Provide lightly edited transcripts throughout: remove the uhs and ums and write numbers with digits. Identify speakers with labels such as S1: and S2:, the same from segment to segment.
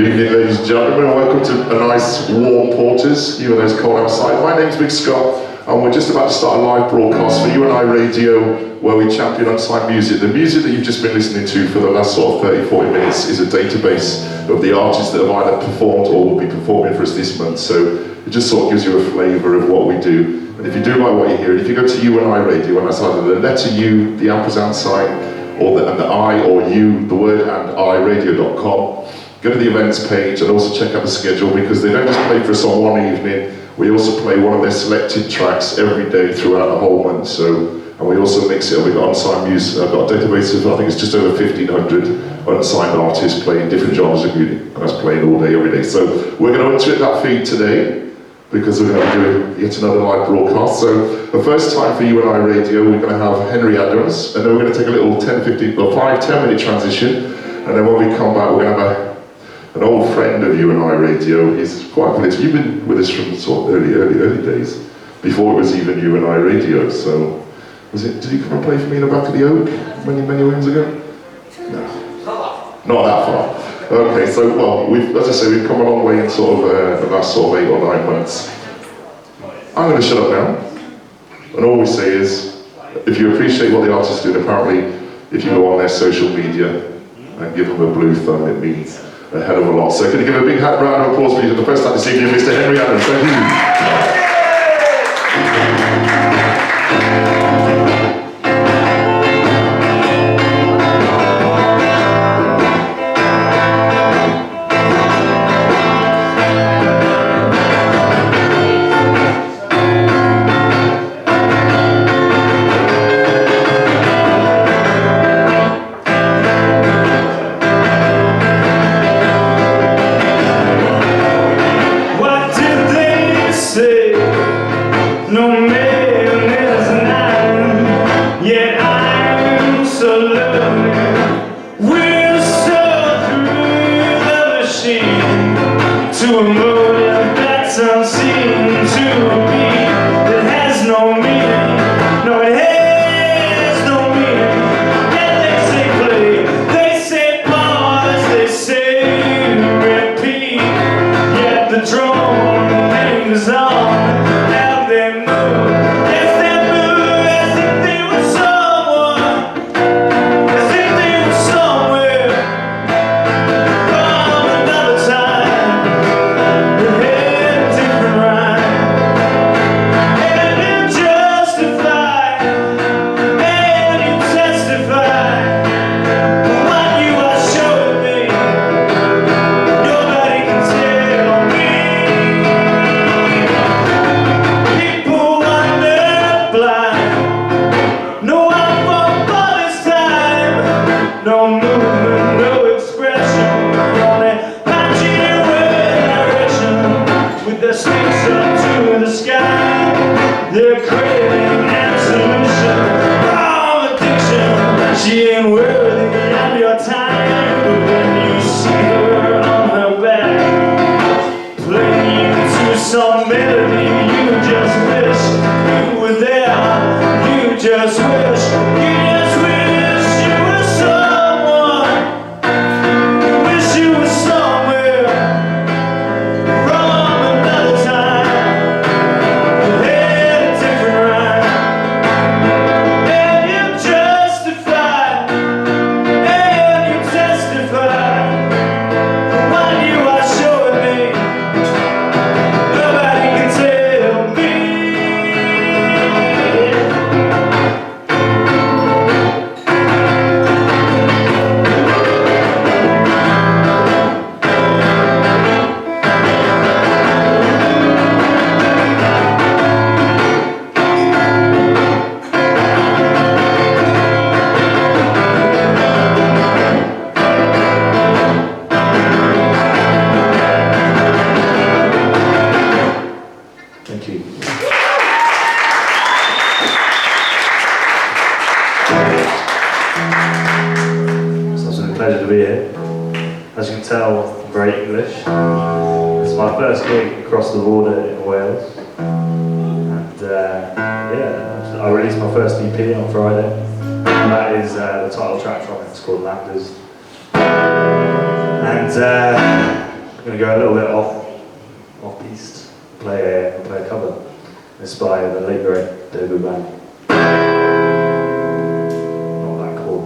S1: evening, ladies and gentlemen, and welcome to a nice warm Porters, even though it's cold outside. My name's Big Scott, and we're just about to start a live broadcast for You and I Radio, where we champion unsigned music. The music that you've just been listening to for the last sort of 30-40 minutes is a database of the artists that have either performed or will be performing for us this month, so it just sort of gives you a flavour of what we do. And if you do like what you hear, if you go to You and I Radio, and that's either the letter U, the ampersand sign, or the I or you, the word and I, radio.com. Go to the events page and also check out the schedule, because they don't just play for us on one evening, we also play one of their selected tracks every day throughout the whole month. And we also mix it up. We've got unsigned music. I've got a database of, I think it's just over 1,500 unsigned artists playing different genres of music, and that's playing all day, every day. So we're going to interrupt that feed today, because we're going to be doing yet another live broadcast. So the first time for You and I Radio, we're going to have Henry Adams, and then we're going to take a little 10 minute transition, and then when we come back, we're going to have an old friend of You and I Radio. He's quite political. You've been with us from sort of early days, before it was even You and I Radio. So did you come and play for me in the back of the Oak many moons ago? No. Not that far. Okay, so, well, as I say, we've come a long way in sort of the last sort of 8 or 9 months. I'm going to shut up now, and all we say is, if you appreciate what the artists do, apparently, if you go on their social media and give them a blue thumb, it means a hell of a lot. So can you give a big round of applause for you for the first time this evening, Mr. Henry Adams. Thank you.
S2: going to go a little bit off-piste, play a cover. It's by the late great David Band. Not that cool.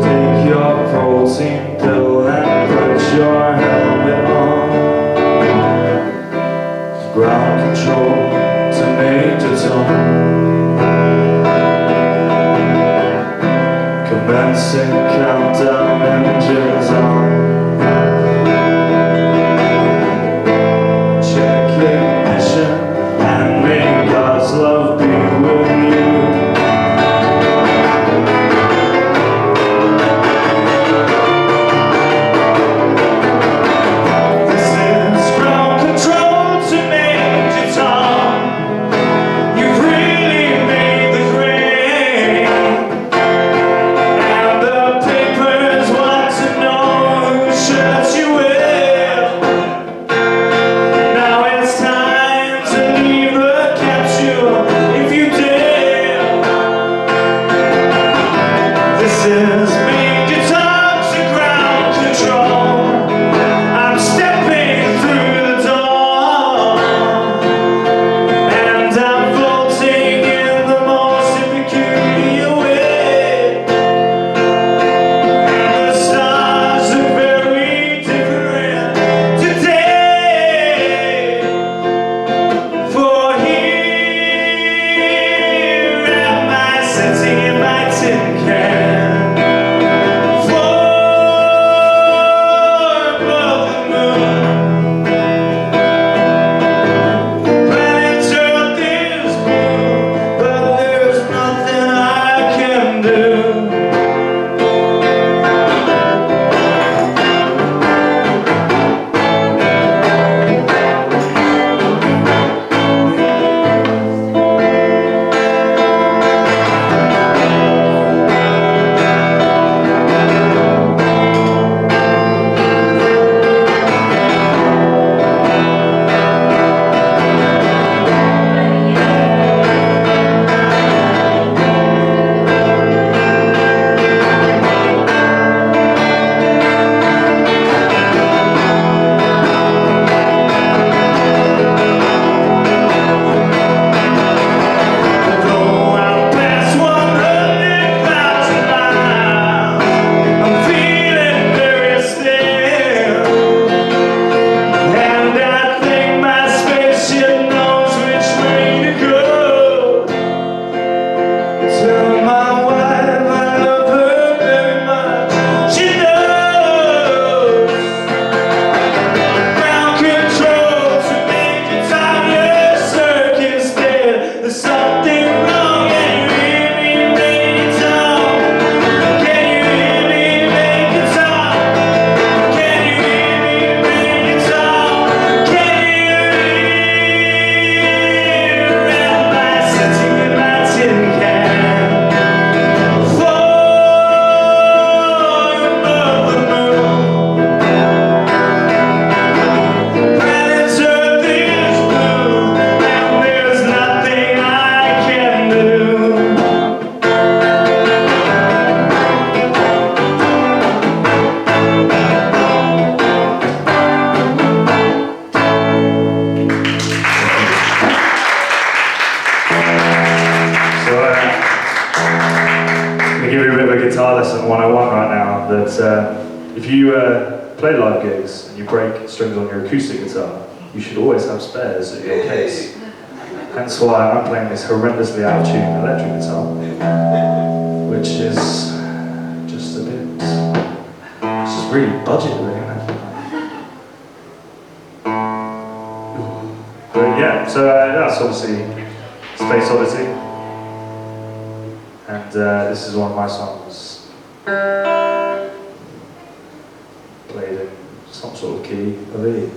S2: Take your protein pill and put your helmet on. Ground control to Major Tom. Commencing countdown, engines on. Check ignition and may God's love be with you. Guitar lesson 101 right now, that if you play live gigs and you break strings on your acoustic guitar, you should always have spares in your case. Hence why I'm playing this horrendously out of tune electric guitar, which is just a bit, it's just really budget really, isn't it? But yeah, so that's obviously Space Oddity. And this is one of my songs, played in some sort of key of E.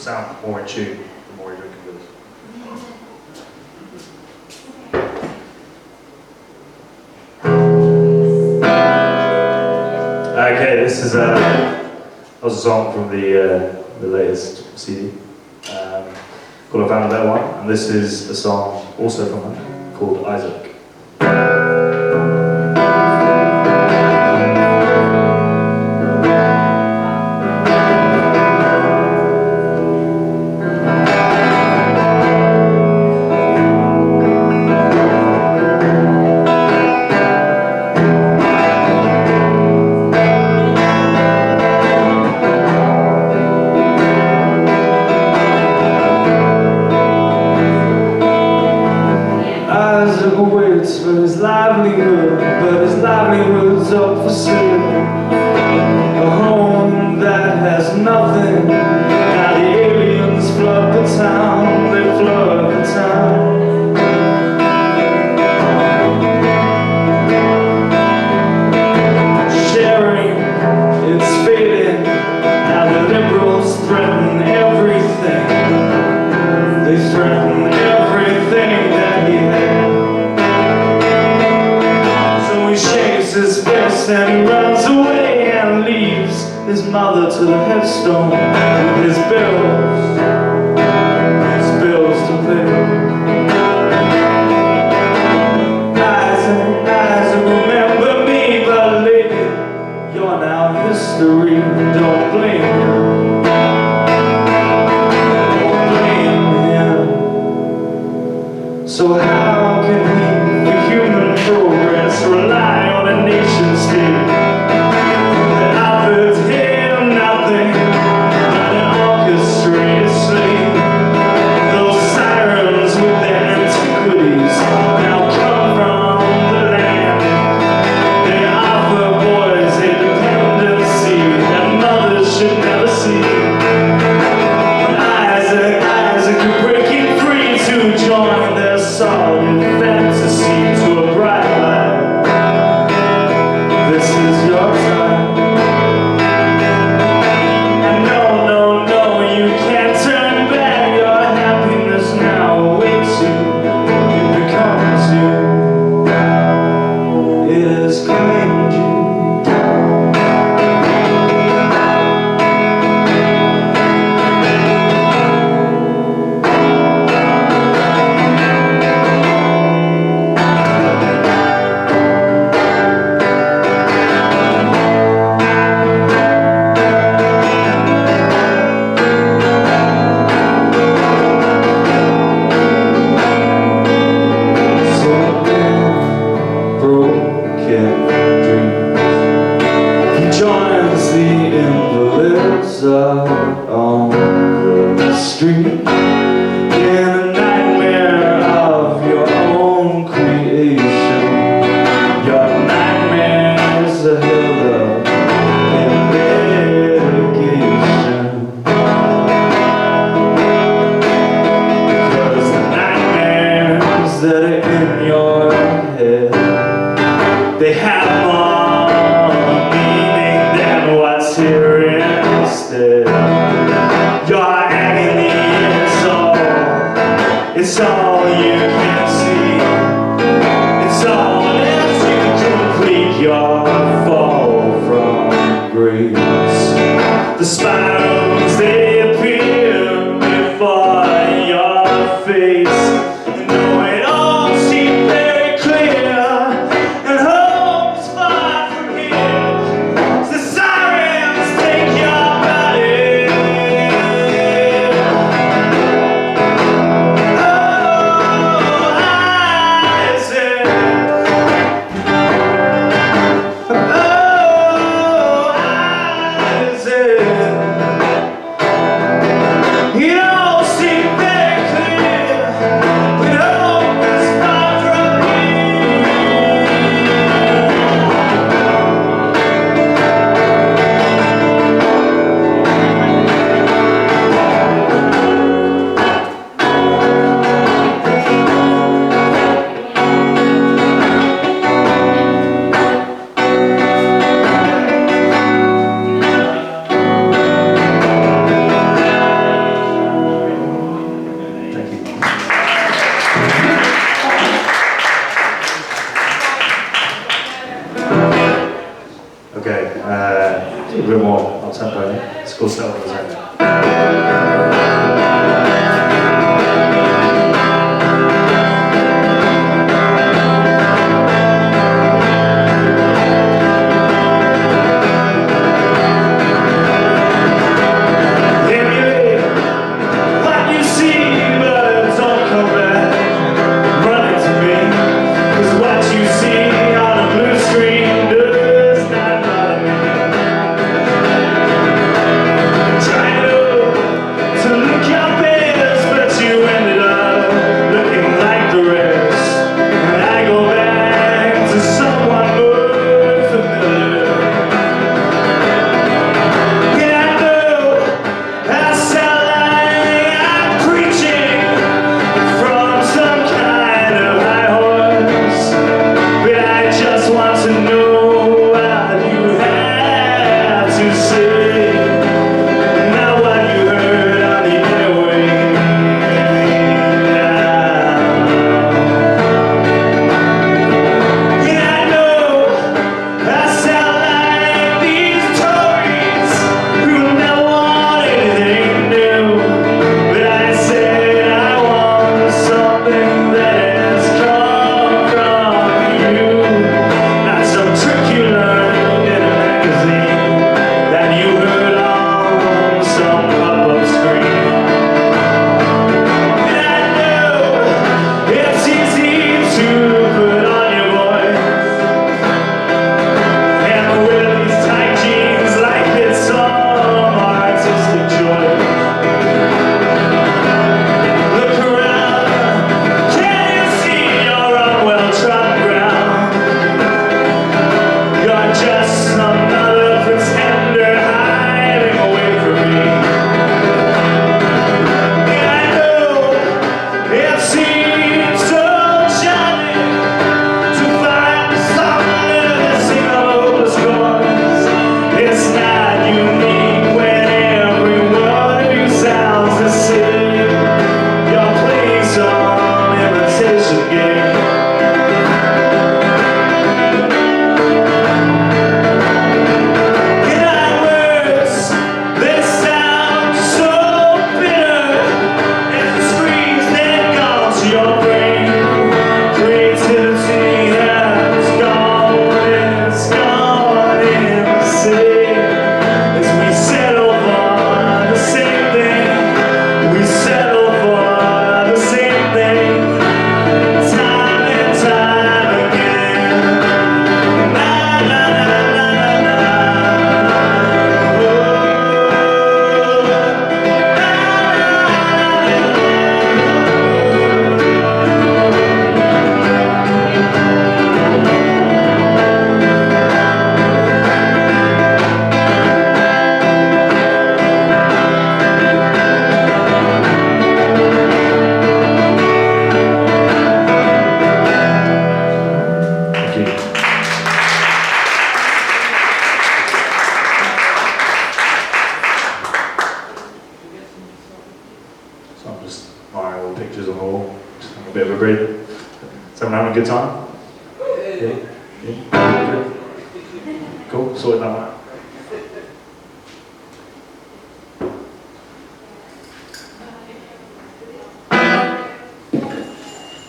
S2: sound more in tune the more you drink of this. this is that was a song from the latest CD called I Found a Better One, and this is a song also from him called Isaac.
S3: Waits for his livelihood, but his livelihood's up for sale. A home that has nothing. Now the aliens flood the town, they flood the town. Sharing, it's fading. Now the liberals threaten everything. They threaten everything that he had. His fist and he runs away and leaves his mother to the headstone with his bills to pay. Isaac, remember me, but lady, you're now history. Don't blame him. Don't blame him. So how can he, for human progress, rely on a nation state that offers him nothing but an orchestrated slave? Those sirens with their antiquities now come from the land. They offer boys a dependency that mothers should never see. Isaac, you're breaking free to join their sordid fantasy to a bright light. This is your time. And no, you can't turn back. Your happiness now awaits you. It becomes you. It has claimed you. Joins the invalids out on the street in a nightmare of your own creation. Your nightmares are held up in litigation. 'Cause the nightmares that are in your head, they have more what's here instead. Your agony it's all you can see. It's all left to complete your fall from grace. The spirals, they appear before your face. No, it all seems very clear, and hope is far from here. The sirens take your body. Oh,
S2: saying that. Pictures on the wall, just having a bit of a breather. Is everyone having a good time? Yeah? Cool, sorted that one.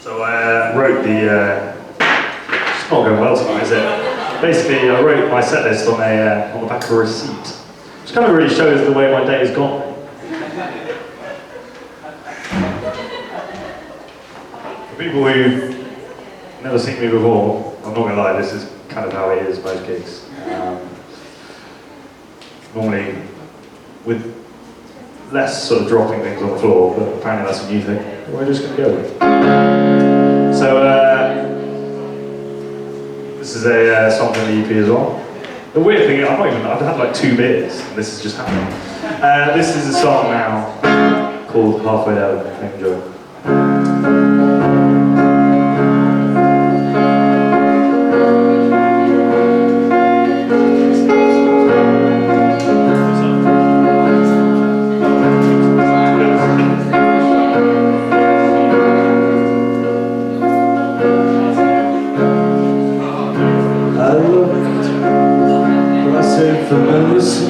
S2: So I wrote it's not going well tonight, is it? Basically, I wrote my set list on the back of a receipt, which kind of really shows the way my day has gone. People who've never seen me before, I'm not going to lie, this is kind of how it is most gigs. Normally, with less sort of dropping things on the floor, but apparently that's a new thing. We're just going to go with it. So, this is a song from the EP as well. The weird thing is, I've had like 2 beers, and this has just happened. This is a song now called Halfway Down. Enjoy.
S3: For mercy,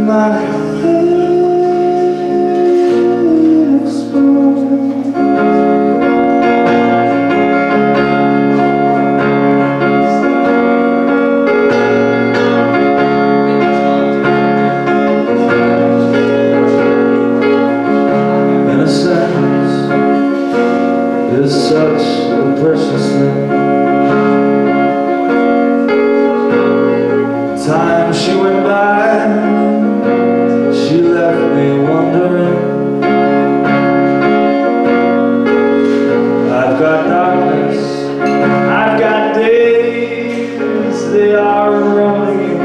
S3: My head explodes. Innocence is such a precious thing. Time she went by, she left me wondering. I've got darkness, I've got days, they are rolling in.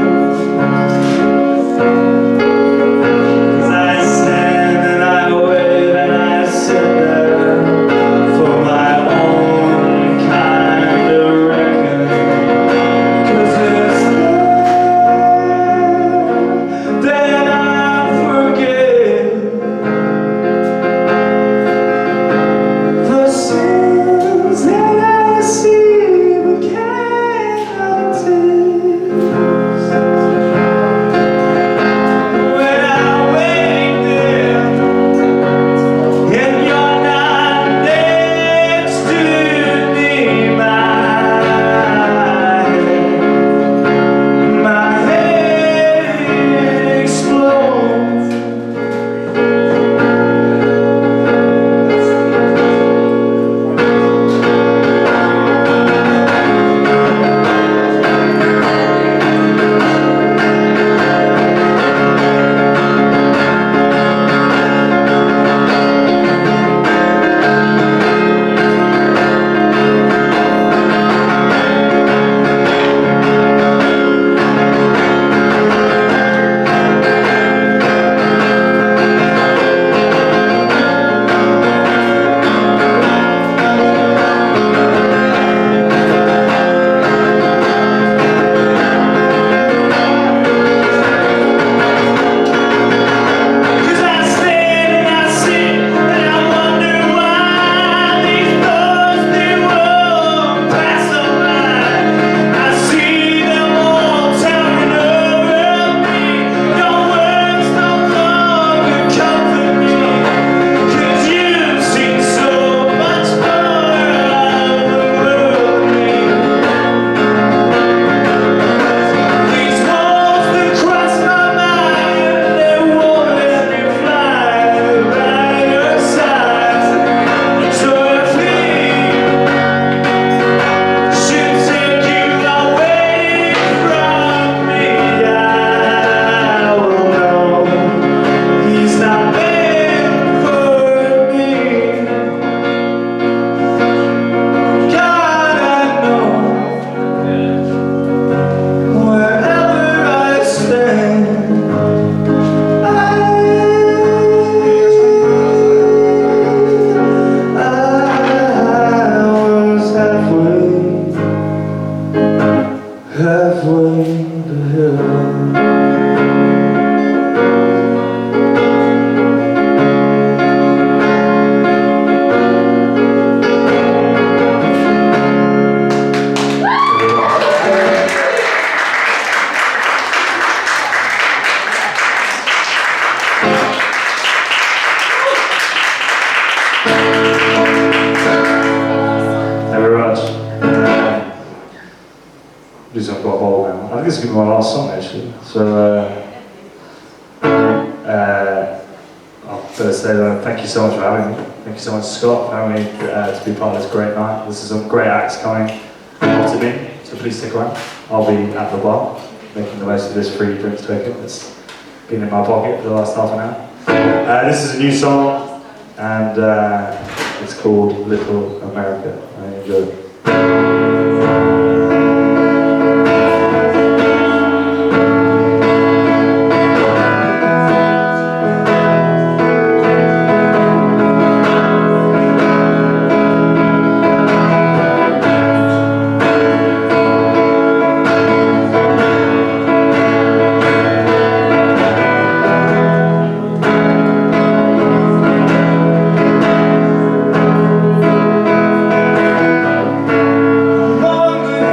S3: 'Cause I stand and I wait and I sit there for my own kind of reckoning. 'Cause it's then I forget the sins that I see but cannot taste. When I wake there and you're not next to me, my head explodes. Halfway to heaven.
S2: Thank you very much. I've got a ball now. I think this is going to be my last song actually. So I'll first say thank you so much for having me. Thank you so much, Scott, for having me to be part of this great night. This is some great acts coming to me, so please stick around. I'll be at the bar making the most of this free drinks token that's been in my pocket for the last half an hour. This is a new song and it's called Little America. I enjoy it.
S3: Among the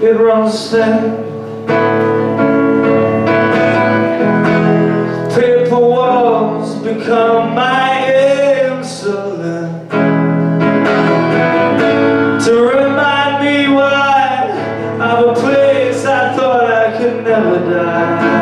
S3: it runs thin. Paper walls become my insulin to remind me why of a place I thought I could never die.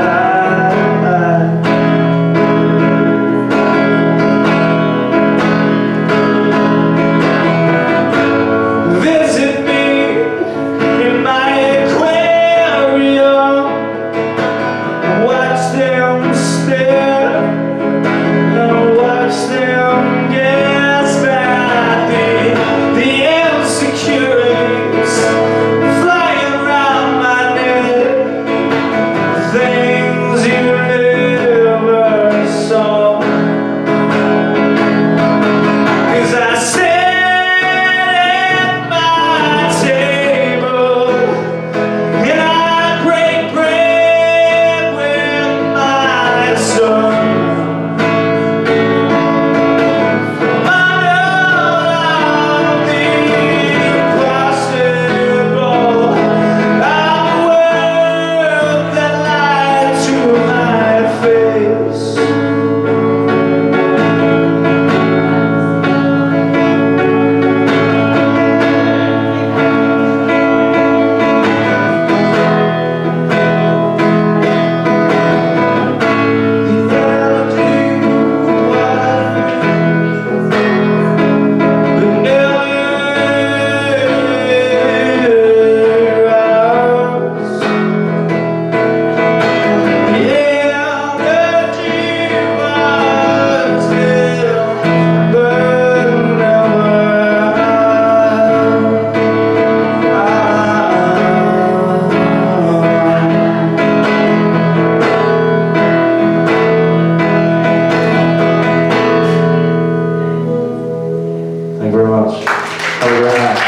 S2: Thank you very much. Have a great night.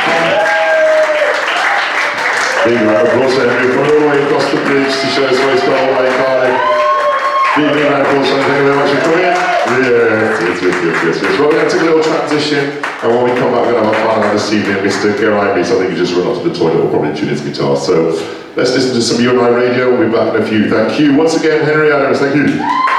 S1: Big round of applause for Henry from all the way across the bridge to show us where he's got all the way in Cardiff. Big round of applause, thank you very much for coming. Yes. Well, we're going to take a little transition, and when we come back, we're going to have a fun this evening. Mr. Gerard, so I think he just run off to the toilet or probably tune his guitar. So let's listen to some You and I Radio. We'll be back in a few. Thank you. Once again, Henry Adams, thank you.